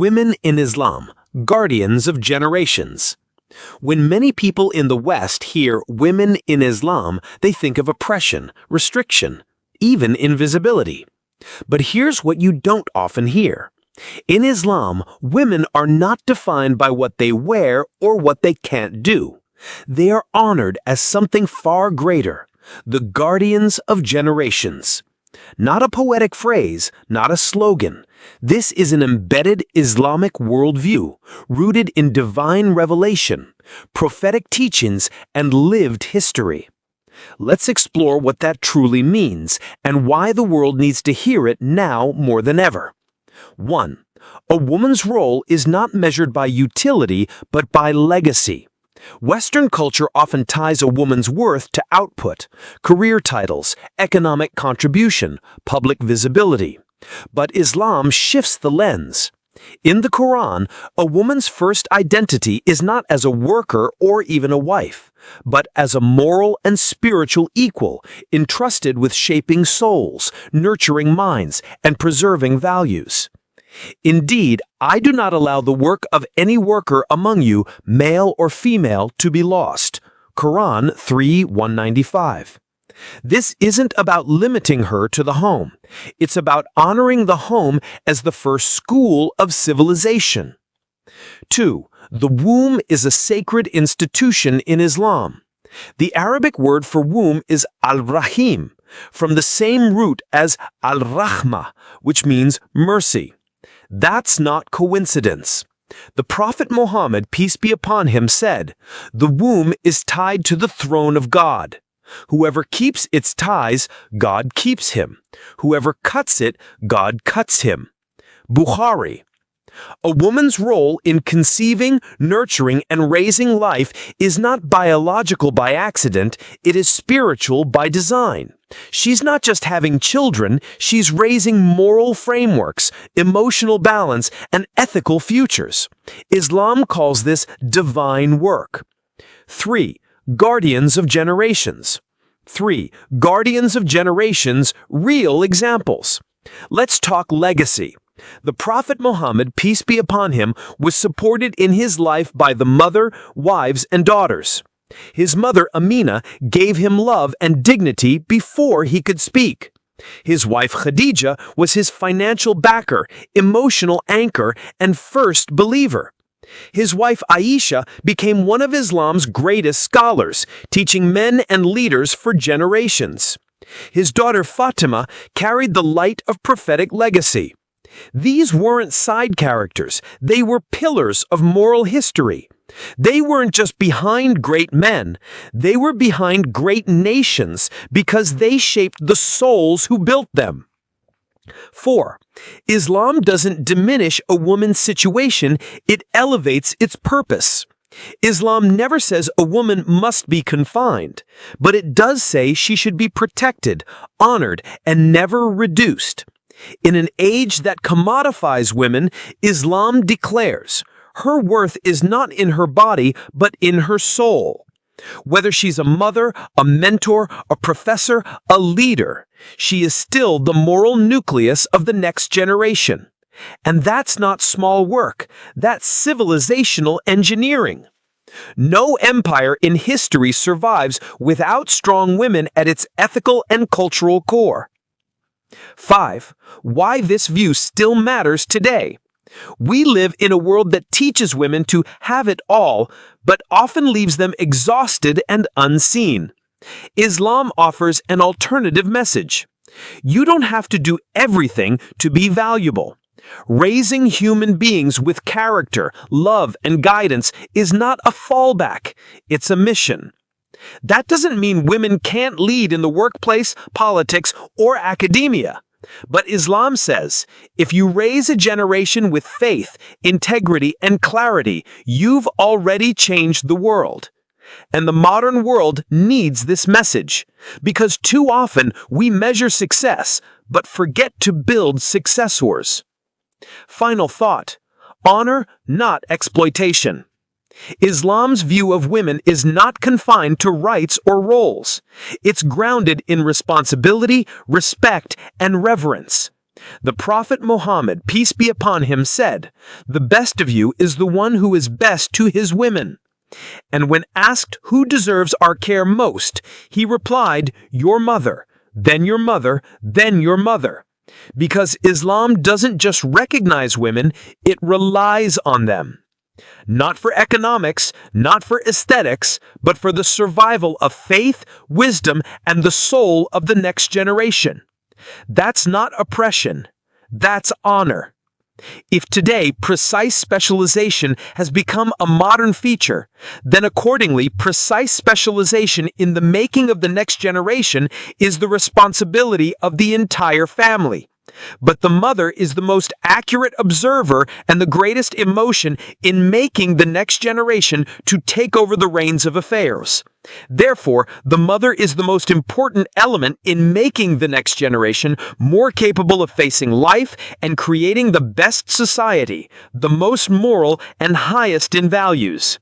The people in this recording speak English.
Women in Islam, guardians of generations. When many people in the West hear women in Islam, they think of oppression, restriction, even invisibility. But here's what you don't often hear. In Islam, women are not defined by what they wear or what they can't do. They are honored as something far greater, the guardians of generations. Not a poetic phrase, not a slogan. This is an embedded Islamic worldview, rooted in divine revelation, prophetic teachings, and lived history. Let's explore what that truly means and why the world needs to hear it now more than ever. 1. A woman's role is not measured by utility, but by legacy. Western culture often ties a woman's worth to output, career titles, economic contribution, public visibility. But Islam shifts the lens. In the Quran, a woman's first identity is not as a worker or even a wife, but as a moral and spiritual equal, entrusted with shaping souls, nurturing minds, and preserving values. Indeed, I do not allow the work of any worker among you, male or female, to be lost. Quran 3:195. This isn't about limiting her to the home. It's about honoring the home as the first school of civilization. 2. The womb is a sacred institution in Islam. The Arabic word for womb is al-Rahim, from the same root as al-Rahmah, which means mercy. That's not coincidence. The Prophet Muhammad, peace be upon him, said, "The womb is tied to the throne of God. Whoever keeps its ties, God keeps him. Whoever cuts it, God cuts him." Bukhari. A woman's role in conceiving, nurturing, and raising life is not biological by accident, it is spiritual by design. She's not just having children, she's raising moral frameworks, emotional balance, and ethical futures. Islam calls this divine work. 3. Guardians of generations. 3. Guardians of generations, real examples. Let's talk legacy. The Prophet Muhammad, peace be upon him, was supported in his life by the mother, wives, and daughters. His mother, Amina, gave him love and dignity before he could speak. His wife, Khadija, was his financial backer, emotional anchor, and first believer. His wife, Aisha, became one of Islam's greatest scholars, teaching men and leaders for generations. His daughter, Fatima, carried the light of prophetic legacy. These weren't side characters, they were pillars of moral history. They weren't just behind great men, they were behind great nations because they shaped the souls who built them. 4. Islam doesn't diminish a woman's situation, it elevates its purpose. Islam never says a woman must be confined, but it does say she should be protected, honored, and never reduced. In an age that commodifies women, Islam declares, her worth is not in her body, but in her soul. Whether she's a mother, a mentor, a professor, a leader, she is still the moral nucleus of the next generation. And that's not small work, that's civilizational engineering. No empire in history survives without strong women at its ethical and cultural core. 5. Why this view still matters today. We live in a world that teaches women to have it all, but often leaves them exhausted and unseen. Islam offers an alternative message. You don't have to do everything to be valuable. Raising human beings with character, love, and guidance is not a fallback, it's a mission. That doesn't mean women can't lead in the workplace, politics, or academia. But Islam says, if you raise a generation with faith, integrity, and clarity, you've already changed the world. And the modern world needs this message, because too often we measure success, but forget to build successors. Final thought, honor, not exploitation. Islam's view of women is not confined to rights or roles. It's grounded in responsibility, respect, and reverence. The Prophet Muhammad, peace be upon him, said, "The best of you is the one who is best to his women." And when asked who deserves our care most, he replied, "Your mother, then your mother, then your mother." Because Islam doesn't just recognize women, it relies on them. Not for economics, not for aesthetics, but for the survival of faith, wisdom, and the soul of the next generation. That's not oppression. That's honor. If today precise specialization has become a modern feature, then accordingly precise specialization in the making of the next generation is the responsibility of the entire family. But the mother is the most accurate observer and the greatest emotion in making the next generation to take over the reins of affairs. Therefore, the mother is the most important element in making the next generation more capable of facing life and creating the best society, the most moral and highest in values.